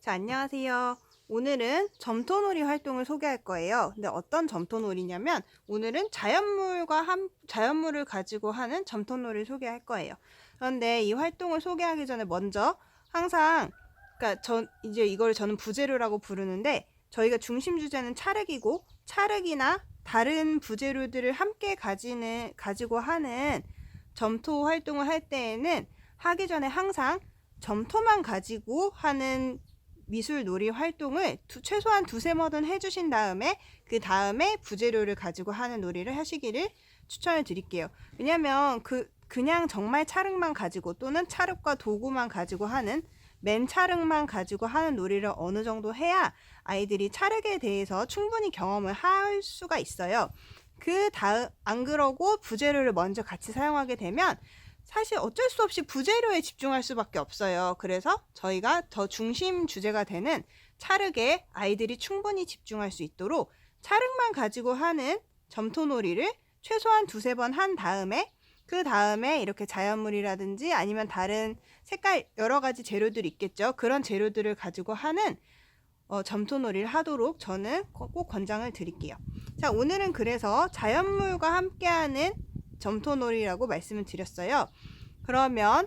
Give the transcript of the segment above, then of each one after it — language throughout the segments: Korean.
자, 안녕하세요. 오늘은 점토놀이 활동을 소개할 거예요. 근데 어떤 점토놀이냐면 오늘은 자연물을 가지고 하는 점토놀이를 소개할 거예요. 그런데 이 활동을 소개하기 전에 먼저 항상 그러니까 이제 이걸 저는 부재료라고 부르는데 저희가 중심 주제는 찰흙이고 찰흙이나 다른 부재료들을 함께 가지고 하는 점토 활동을 할 때에는 하기 전에 항상 점토만 가지고 하는 미술 놀이 활동을 최소한 두세 번은 해주신 다음에 그 다음에 부재료를 가지고 하는 놀이를 하시기를 추천을 드릴게요. 왜냐면 그냥 정말 찰흙만 가지고 또는 찰흙과 도구만 가지고 하는 찰흙만 가지고 하는 놀이를 어느 정도 해야 아이들이 찰흙에 대해서 충분히 경험을 할 수가 있어요. 안 그러고 부재료를 먼저 같이 사용하게 되면 사실 어쩔 수 없이 부재료에 집중할 수밖에 없어요. 그래서 저희가 더 중심 주제가 되는 찰흙에 아이들이 충분히 집중할 수 있도록 찰흙만 가지고 하는 점토놀이를 최소한 두세 번 한 다음에 그 다음에 이렇게 자연물이라든지 아니면 다른 색깔 여러 가지 재료들이 있겠죠. 그런 재료들을 가지고 하는 점토놀이를 하도록 저는 꼭 권장을 드릴게요. 자, 오늘은 그래서 자연물과 함께하는 점토놀이라고 말씀을 드렸어요. 그러면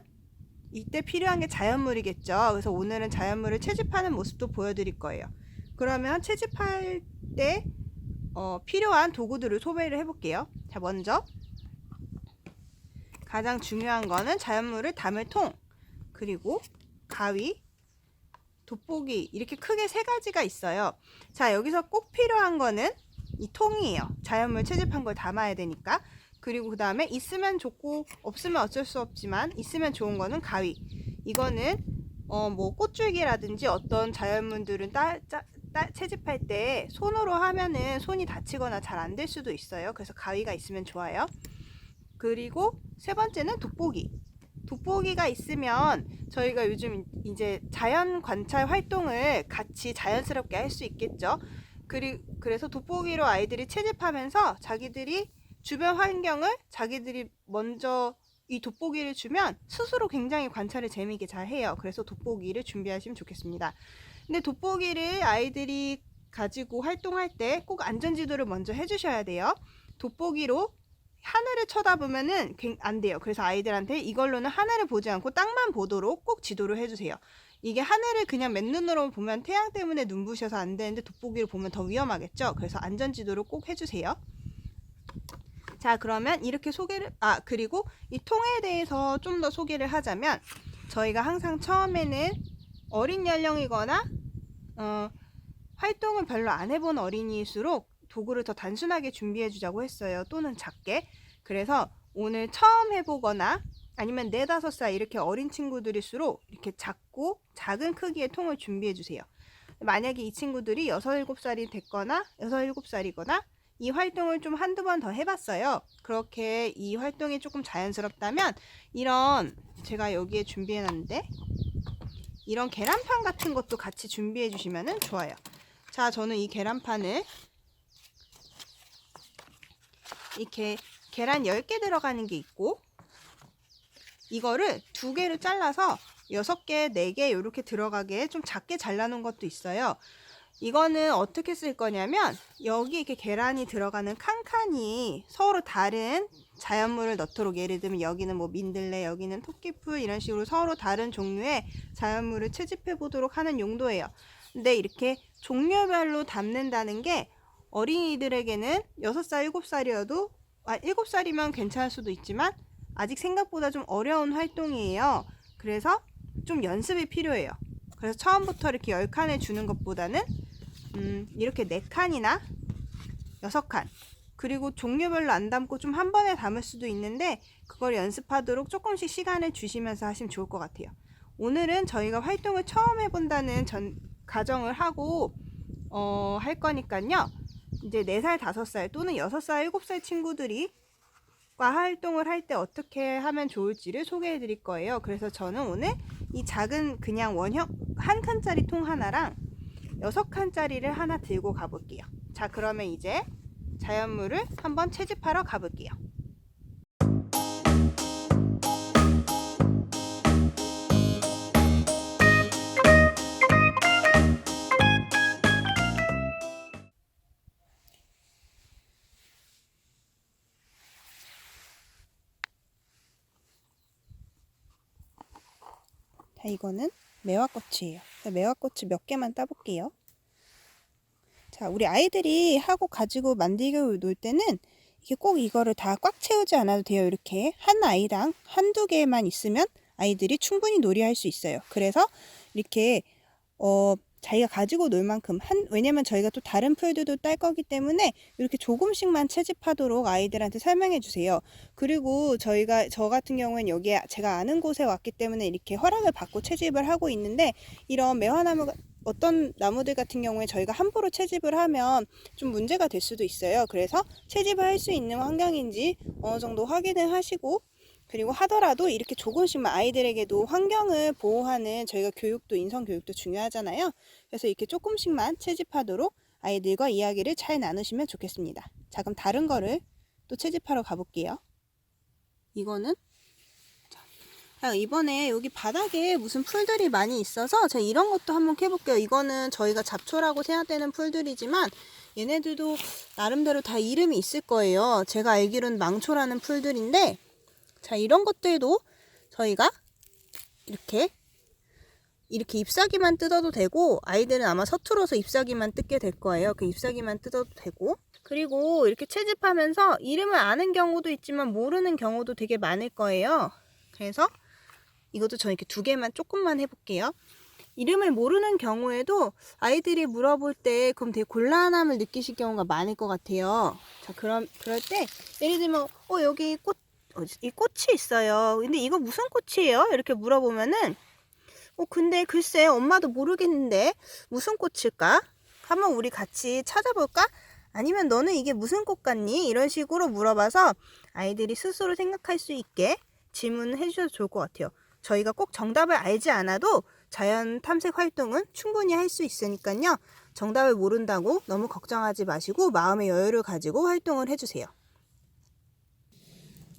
이때 필요한 게 자연물이겠죠. 그래서 오늘은 자연물을 채집하는 모습도 보여드릴 거예요. 그러면 채집할 때 필요한 도구들을 소개를 해볼게요. 자, 먼저 가장 중요한 거는 자연물을 담을 통, 그리고 가위, 돋보기, 이렇게 크게 세 가지가 있어요. 자, 여기서 꼭 필요한 거는 이 통이에요. 자연물 채집한 걸 담아야 되니까. 그리고 그 다음에 있으면 좋고 없으면 어쩔 수 없지만 있으면 좋은 거는 가위. 이거는 뭐 꽃줄기라든지 어떤 자연물들은 채집할 때 손으로 하면은 손이 다치거나 잘 안 될 수도 있어요. 그래서 가위가 있으면 좋아요. 그리고 세 번째는 돋보기. 돋보기가 있으면 저희가 요즘 이제 자연 관찰 활동을 같이 자연스럽게 할 수 있겠죠. 그래서 돋보기로 아이들이 채집하면서 자기들이 주변 환경을 자기들이 먼저 이 돋보기를 주면 스스로 굉장히 관찰을 재미있게 잘 해요. 그래서 돋보기를 준비하시면 좋겠습니다. 근데 돋보기를 아이들이 가지고 활동할 때 꼭 안전지도를 먼저 해주셔야 돼요. 돋보기로 하늘을 쳐다보면은 안 돼요. 그래서 아이들한테 이걸로는 하늘을 보지 않고 땅만 보도록 꼭 지도를 해주세요. 이게 하늘을 그냥 맨눈으로 보면 태양 때문에 눈부셔서 안 되는데 돋보기를 보면 더 위험하겠죠. 그래서 안전지도를 꼭 해주세요. 자, 그러면 이렇게 그리고 이 통에 대해서 좀 더 소개를 하자면 저희가 항상 처음에는 어린 연령이거나 활동을 별로 안 해본 어린이일수록 도구를 더 단순하게 준비해 주자고 했어요. 또는 작게. 그래서 오늘 처음 해보거나 아니면 4, 5살 이렇게 어린 친구들일수록 이렇게 작은 크기의 통을 준비해 주세요. 만약에 이 친구들이 6, 7살이 됐거나 6, 7살이거나 이 활동을 좀 한두 번 더 해봤어요. 그렇게 이 활동이 조금 자연스럽다면 제가 여기에 준비해놨는데 이런 계란판 같은 것도 같이 준비해 주시면 좋아요. 자, 저는 이 계란판을 이렇게 계란 10개 들어가는 게 있고 이거를 2개로 잘라서 6개, 4개 이렇게 들어가게 좀 작게 잘라놓은 것도 있어요. 이거는 어떻게 쓸 거냐면 여기 이렇게 계란이 들어가는 칸칸이 서로 다른 자연물을 넣도록, 예를 들면 여기는 뭐 민들레, 여기는 토끼풀, 이런 식으로 서로 다른 종류의 자연물을 채집해 보도록 하는 용도예요. 근데 이렇게 종류별로 담는다는 게 어린이들에게는 6살, 7살이어도 7살이면 괜찮을 수도 있지만 아직 생각보다 좀 어려운 활동이에요. 그래서 좀 연습이 필요해요. 그래서 처음부터 이렇게 10칸을 주는 것보다는 이렇게 4칸이나 6칸, 그리고 종류별로 안 담고 좀 한 번에 담을 수도 있는데 그걸 연습하도록 조금씩 시간을 주시면서 하시면 좋을 것 같아요. 오늘은 저희가 활동을 처음 해본다는 가정을 하고 할 거니까요. 이제 4살, 5살 또는 6살, 7살 친구들이 활동을 할 때 어떻게 하면 좋을지를 소개해 드릴 거예요. 그래서 저는 오늘 이 작은 그냥 원형 한 칸짜리 통 하나랑 6칸짜리를 하나 들고 가볼게요. 자, 그러면 이제 자연물을 한번 채집하러 가볼게요. 자, 이거는 매화꽃이에요. 매화꽃을 몇 개만 따볼게요. 자, 우리 아이들이 하고 가지고 만들고 놀 때는 이게 꼭 이거를 다 꽉 채우지 않아도 돼요. 이렇게 한 아이당 한두 개만 있으면 아이들이 충분히 놀이할 수 있어요. 그래서 이렇게 자기가 가지고 놀 만큼 왜냐면 저희가 또 다른 풀들도 딸 거기 때문에 이렇게 조금씩만 채집하도록 아이들한테 설명해 주세요. 그리고 저 같은 경우는 여기에 제가 아는 곳에 왔기 때문에 이렇게 허락을 받고 채집을 하고 있는데, 이런 매화나무 어떤 나무들 같은 경우에 저희가 함부로 채집을 하면 좀 문제가 될 수도 있어요. 그래서 채집을 할 수 있는 환경인지 어느 정도 확인을 하시고, 그리고 하더라도 이렇게 조금씩만 아이들에게도 환경을 보호하는 저희가 인성 교육도 중요하잖아요. 그래서 이렇게 조금씩만 채집하도록 아이들과 이야기를 잘 나누시면 좋겠습니다. 자, 그럼 다른 거를 또 채집하러 가볼게요. 이거는 이번에 여기 바닥에 무슨 풀들이 많이 있어서 제가 이런 것도 한번 캐볼게요. 이거는 저희가 잡초라고 생각되는 풀들이지만 얘네들도 나름대로 다 이름이 있을 거예요. 제가 알기로는 망초라는 풀들인데, 자, 이런 것들도 저희가 이렇게 잎사귀만 뜯어도 되고, 아이들은 아마 서툴러서 잎사귀만 뜯게 될 거예요. 그 잎사귀만 뜯어도 되고, 그리고 이렇게 채집하면서 이름을 아는 경우도 있지만 모르는 경우도 되게 많을 거예요. 그래서 이것도 저는 이렇게 두 개만 조금만 해볼게요. 이름을 모르는 경우에도 아이들이 물어볼 때 그럼 되게 곤란함을 느끼실 경우가 많을 것 같아요. 자, 그럴 때 예를 들면 여기 이 꽃이 있어요. 근데 이거 무슨 꽃이에요? 이렇게 물어보면은 근데 글쎄 엄마도 모르겠는데 무슨 꽃일까? 한번 우리 같이 찾아볼까? 아니면 너는 이게 무슨 꽃 같니? 이런 식으로 물어봐서 아이들이 스스로 생각할 수 있게 질문을 해주셔도 좋을 것 같아요. 저희가 꼭 정답을 알지 않아도 자연 탐색 활동은 충분히 할 수 있으니까요. 정답을 모른다고 너무 걱정하지 마시고 마음의 여유를 가지고 활동을 해주세요.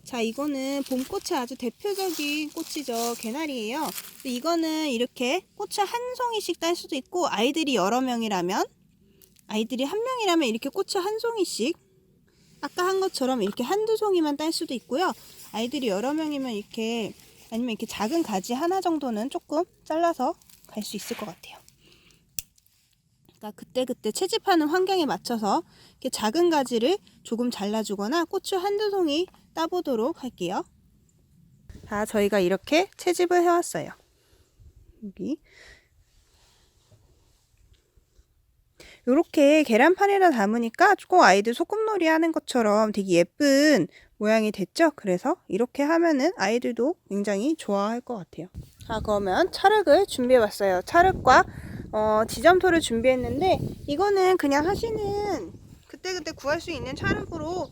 자, 이거는 봄꽃의 아주 대표적인 꽃이죠. 개나리예요. 이거는 이렇게 꽃을 한 송이씩 딸 수도 있고, 아이들이 여러 명이라면, 아이들이 한 명이라면 이렇게 꽃을 한 송이씩, 아까 한 것처럼 이렇게 한두 송이만 딸 수도 있고요. 아이들이 여러 명이면 이렇게, 아니면 이렇게 작은 가지 하나 정도는 조금 잘라서 갈 수 있을 것 같아요. 그러니까 그때그때 채집하는 환경에 맞춰서 이렇게 작은 가지를 조금 잘라주거나 꽃을 한두 송이 따보도록 할게요. 자, 저희가 이렇게 채집을 해왔어요. 여기 이렇게 계란판에다 담으니까 조금 아이들 소꿉놀이 하는 것처럼 되게 예쁜 모양이 됐죠? 그래서 이렇게 하면은 아이들도 굉장히 좋아할 것 같아요. 자, 그러면 찰흙을 준비해봤어요. 찰흙과 지점토를 준비했는데, 이거는 그냥 하시는 그때그때 구할 수 있는 찰흙으로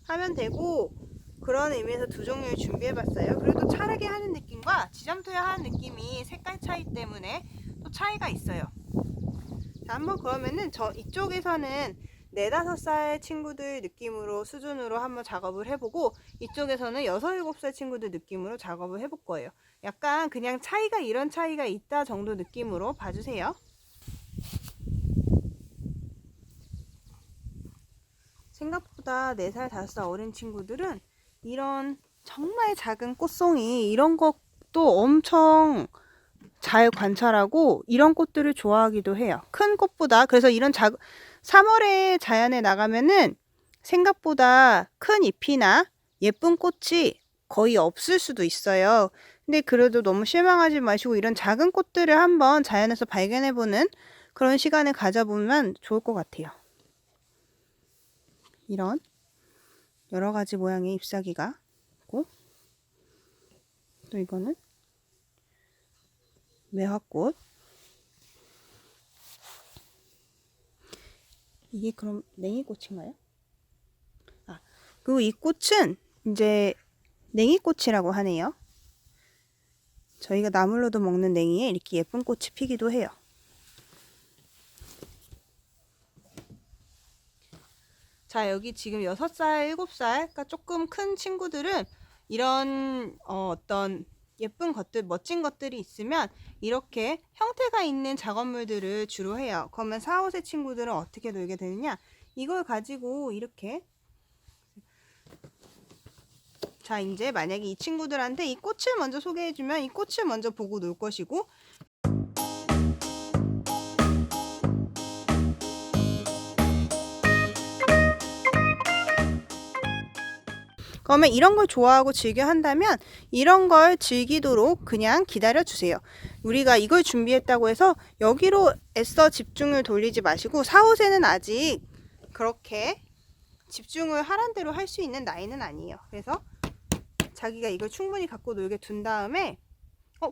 하면 되고, 그런 의미에서 두 종류를 준비해봤어요. 그리고 또 찰흙에 하는 느낌과 지점토에 하는 느낌이 색깔 차이 때문에 또 차이가 있어요. 자, 한번 그러면은 이쪽에서는 4, 5살 친구들 느낌으로 수준으로 한번 작업을 해보고, 이쪽에서는 6, 7살 친구들 느낌으로 작업을 해볼 거예요. 약간 그냥 이런 차이가 있다 정도 느낌으로 봐주세요. 생각보다 4살, 5살 어린 친구들은 이런 정말 작은 꽃송이 이런 것도 엄청 잘 관찰하고 이런 꽃들을 좋아하기도 해요. 큰 꽃보다. 그래서 이런 3월에 자연에 나가면은 생각보다 큰 잎이나 예쁜 꽃이 거의 없을 수도 있어요. 근데 그래도 너무 실망하지 마시고 이런 작은 꽃들을 한번 자연에서 발견해보는 그런 시간을 가져보면 좋을 것 같아요. 이런 여러 가지 모양의 잎사귀가 있고, 또 이거는 매화꽃. 이게 그럼 냉이꽃인가요? 그리고 이 꽃은 이제 냉이꽃이라고 하네요. 저희가 나물로도 먹는 냉이에 이렇게 예쁜 꽃이 피기도 해요. 자, 여기 지금 6살, 7살, 그러니까 조금 큰 친구들은 이런 어떤 예쁜 것들, 멋진 것들이 있으면 이렇게 형태가 있는 작업물들을 주로 해요. 그러면 4, 5세 친구들은 어떻게 놀게 되느냐? 이걸 가지고 이렇게 자, 이제 만약에 이 친구들한테 이 꽃을 먼저 소개해주면 이 꽃을 먼저 보고 놀 것이고, 그러면 이런 걸 좋아하고 즐겨 한다면 이런 걸 즐기도록 그냥 기다려 주세요. 우리가 이걸 준비했다고 해서 여기로 애써 집중을 돌리지 마시고, 4, 5세는 아직 그렇게 집중을 하란 대로 할 수 있는 나이는 아니에요. 그래서 자기가 이걸 충분히 갖고 놀게 둔 다음에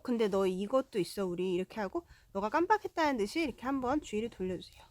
근데 너 이것도 있어 우리 이렇게 하고, 너가 깜빡했다는 듯이 이렇게 한번 주의를 돌려주세요.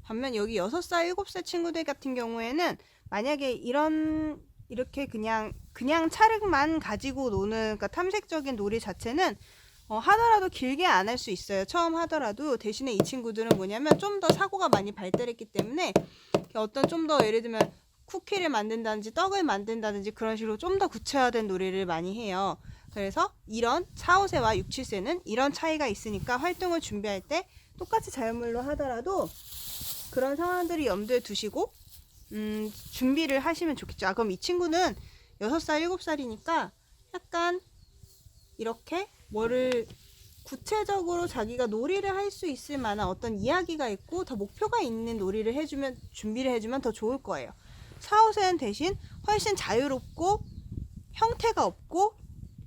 반면 여기 6살, 7살 친구들 같은 경우에는 만약에 이렇게 그냥 찰흙만 가지고 노는, 그러니까 탐색적인 놀이 자체는 하더라도 길게 안 할 수 있어요. 처음 하더라도. 대신에 이 친구들은 뭐냐면 좀 더 사고가 많이 발달했기 때문에 어떤 좀 더 예를 들면 쿠키를 만든다든지 떡을 만든다든지 그런 식으로 좀 더 구체화된 놀이를 많이 해요. 그래서 이런 4, 5세와 6, 7세는 이런 차이가 있으니까 활동을 준비할 때 똑같이 자연물로 하더라도 그런 상황들을 염두에 두시고 준비를 하시면 좋겠죠. 그럼 이 친구는 6살, 7살이니까 약간 이렇게 뭐를 구체적으로 자기가 놀이를 할 수 있을 만한 어떤 이야기가 있고 더 목표가 있는 놀이를 준비를 해주면 더 좋을 거예요. 4, 5세는 대신 훨씬 자유롭고 형태가 없고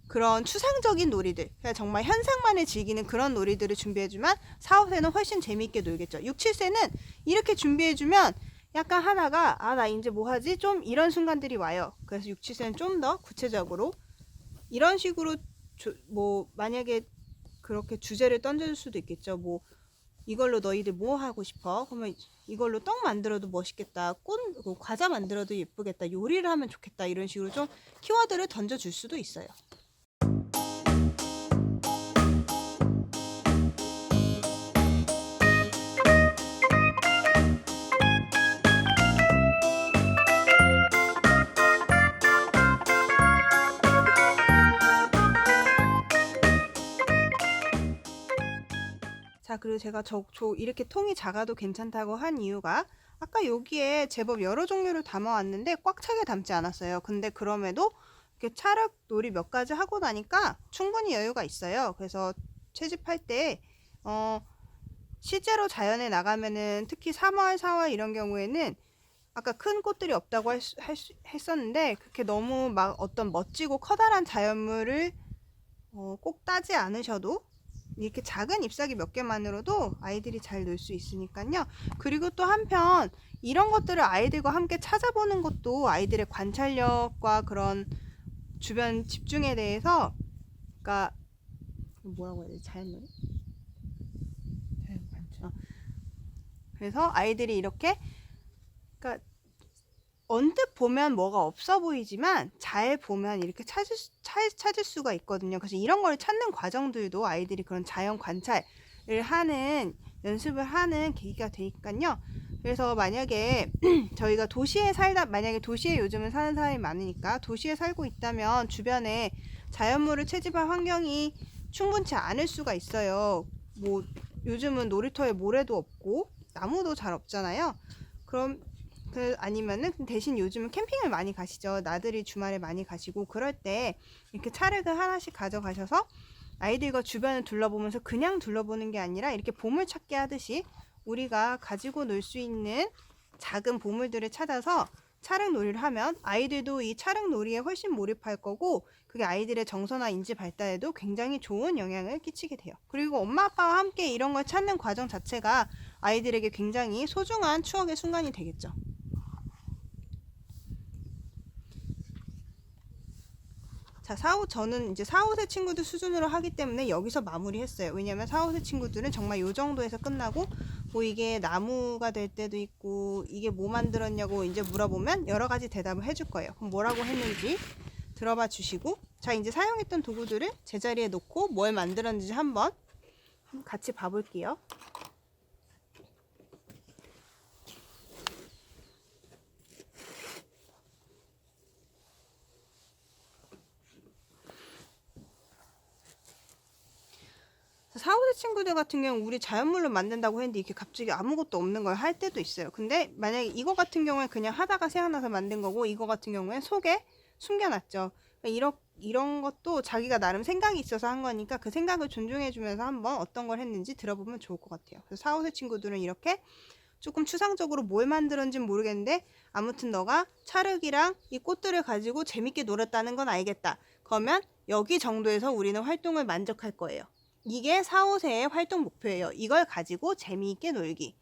그런 추상적인 놀이들, 그러니까 정말 현상만을 즐기는 그런 놀이들을 준비해주면 4, 5세는 훨씬 재미있게 놀겠죠. 6, 7세는 이렇게 준비해주면 약간 하다가 나 이제 뭐 하지? 좀 이런 순간들이 와요. 그래서 6, 7세는 좀 더 구체적으로 이런 식으로 뭐 만약에 그렇게 주제를 던져줄 수도 있겠죠. 뭐 이걸로 너희들 뭐 하고 싶어? 그러면 이걸로 떡 만들어도 멋있겠다. 뭐 과자 만들어도 예쁘겠다. 요리를 하면 좋겠다. 이런 식으로 좀 키워드를 던져줄 수도 있어요. 자, 그리고 제가 이렇게 통이 작아도 괜찮다고 한 이유가 아까 여기에 제법 여러 종류를 담아왔는데 꽉 차게 담지 않았어요. 근데 그럼에도 이렇게 찰흙 놀이 몇 가지 하고 나니까 충분히 여유가 있어요. 그래서 채집할 때 실제로 자연에 나가면은 특히 3월, 4월 이런 경우에는 아까 큰 꽃들이 없다고 했었는데 그렇게 너무 막 어떤 멋지고 커다란 자연물을 꼭 따지 않으셔도 이렇게 작은 잎사귀 몇 개만으로도 아이들이 잘 놀 수 있으니까요. 그리고 또 한편 이런 것들을 아이들과 함께 찾아보는 것도 아이들의 관찰력과 그런 주변 집중에 대해서, 그러니까 뭐라고 해야 되지? 자연놀이? 자연 관찰. 그래서 아이들이 이렇게, 그러니까 언뜻 보면 뭐가 없어 보이지만 잘 보면 이렇게 찾을 수가 있거든요. 그래서 이런 걸 찾는 과정들도 아이들이 그런 자연 관찰을 하는, 연습을 하는 계기가 되니까요. 그래서 만약에 저희가 만약에 도시에 요즘은 사는 사람이 많으니까 도시에 살고 있다면 주변에 자연물을 채집할 환경이 충분치 않을 수가 있어요. 뭐 요즘은 놀이터에 모래도 없고 나무도 잘 없잖아요. 그럼 아니면은 대신 요즘은 캠핑을 많이 가시죠. 나들이 주말에 많이 가시고 그럴 때 이렇게 찰흙을 하나씩 가져가셔서 아이들과 주변을 둘러보면서 그냥 둘러보는 게 아니라 이렇게 보물찾기 하듯이 우리가 가지고 놀 수 있는 작은 보물들을 찾아서 촬영놀이를 하면 아이들도 이 촬영놀이에 훨씬 몰입할 거고, 그게 아이들의 정서나 인지 발달에도 굉장히 좋은 영향을 끼치게 돼요. 그리고 엄마 아빠와 함께 이런 걸 찾는 과정 자체가 아이들에게 굉장히 소중한 추억의 순간이 되겠죠. 자, 저는 이제 4, 5세 친구들 수준으로 하기 때문에 여기서 마무리했어요. 왜냐면 4, 5세 친구들은 정말 요 정도에서 끝나고, 뭐 이게 나무가 될 때도 있고 이게 뭐 만들었냐고 이제 물어보면 여러 가지 대답을 해줄 거예요. 그럼 뭐라고 했는지 들어봐 주시고, 자, 이제 사용했던 도구들을 제자리에 놓고 뭘 만들었는지 한번 같이 봐볼게요. 사후세 친구들 같은 경우는 우리 자연물로 만든다고 했는데 이렇게 갑자기 아무것도 없는 걸 할 때도 있어요. 근데 만약에 이거 같은 경우에 그냥 하다가 생각나서 만든 거고, 이거 같은 경우에 속에 숨겨놨죠. 그러니까 이런 것도 자기가 나름 생각이 있어서 한 거니까 그 생각을 존중해주면서 한번 어떤 걸 했는지 들어보면 좋을 것 같아요. 그래서 4, 5세 친구들은 이렇게 조금 추상적으로 뭘 만들었는지는 모르겠는데 아무튼 너가 찰흙이랑 이 꽃들을 가지고 재밌게 놀았다는 건 알겠다. 그러면 여기 정도에서 우리는 활동을 만족할 거예요. 이게 4, 5세의 활동 목표예요. 이걸 가지고 재미있게 놀기.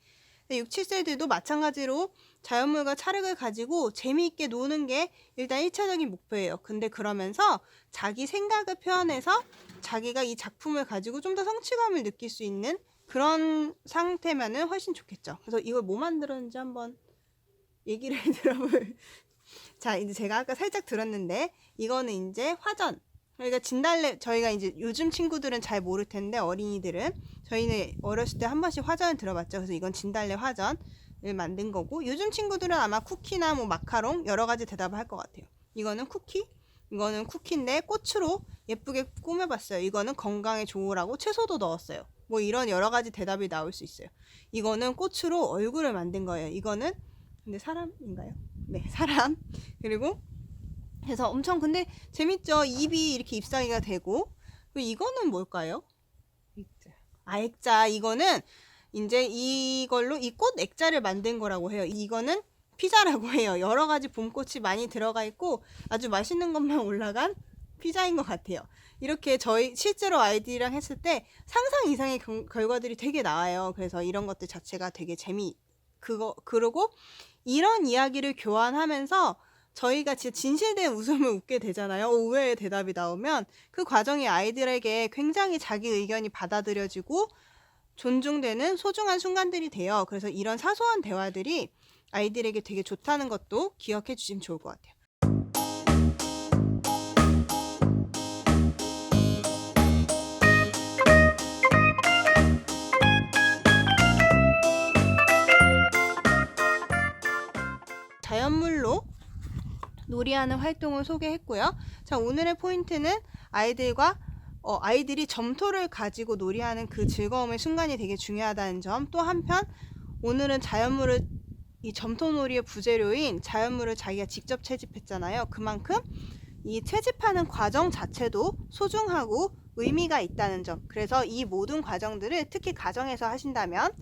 6, 7세들도 마찬가지로 자연물과 찰흙을 가지고 재미있게 노는 게 일단 1차적인 목표예요. 근데 그러면서 자기 생각을 표현해서 자기가 이 작품을 가지고 좀 더 성취감을 느낄 수 있는 그런 상태면은 훨씬 좋겠죠. 그래서 이걸 뭐 만들었는지 한번 얘기를 들어볼. 자, 이제 제가 아까 살짝 들었는데 이거는 이제 화전. 그러니까 진달래, 저희가 이제 요즘 친구들은 잘 모를 텐데 어린이들은, 저희는 어렸을 때 한 번씩 화전을 들어봤죠. 그래서 이건 진달래 화전을 만든 거고, 요즘 친구들은 아마 쿠키나 뭐 마카롱 여러 가지 대답을 할 것 같아요. 이거는 쿠키, 이거는 쿠키인데 꽃으로 예쁘게 꾸며봤어요. 이거는 건강에 좋으라고 채소도 넣었어요. 뭐 이런 여러 가지 대답이 나올 수 있어요. 이거는 꽃으로 얼굴을 만든 거예요. 이거는 근데 사람인가요? 네, 사람. 그리고 그래서 엄청 근데 재밌죠. 입이 이렇게 잎사귀가 되고. 그리고 이거는 뭘까요? 액자. 이거는 이제 이걸로 이 꽃 액자를 만든 거라고 해요. 이거는 피자라고 해요. 여러 가지 봄꽃이 많이 들어가 있고 아주 맛있는 것만 올라간 피자인 것 같아요. 이렇게 저희 실제로 아이들이랑 했을 때 상상 이상의 결과들이 되게 나와요. 그래서 이런 것들 자체가 되게 그러고 이런 이야기를 교환하면서 저희가 진짜 진실된 웃음을 웃게 되잖아요. 의외의 대답이 나오면 그 과정이 아이들에게 굉장히 자기 의견이 받아들여지고 존중되는 소중한 순간들이 돼요. 그래서 이런 사소한 대화들이 아이들에게 되게 좋다는 것도 기억해 주시면 좋을 것 같아요. 자연물로 놀이하는 활동을 소개했고요. 자, 오늘의 포인트는 아이들이 점토를 가지고 놀이하는 그 즐거움의 순간이 되게 중요하다는 점, 또 한편 오늘은 이 점토놀이의 부재료인 자연물을 자기가 직접 채집했잖아요. 그만큼 이 채집하는 과정 자체도 소중하고 의미가 있다는 점, 그래서 이 모든 과정들을 특히 가정에서 하신다면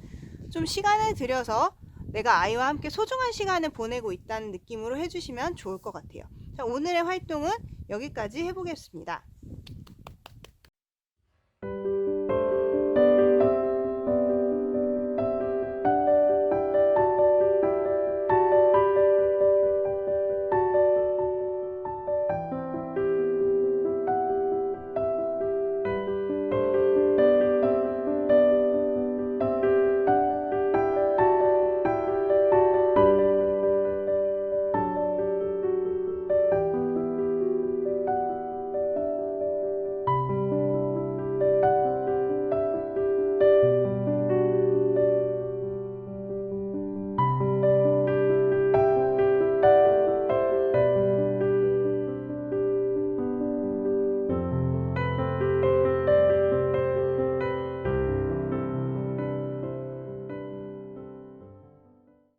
좀 시간을 들여서 내가 아이와 함께 소중한 시간을 보내고 있다는 느낌으로 해주시면 좋을 것 같아요. 자, 오늘의 활동은 여기까지 해보겠습니다.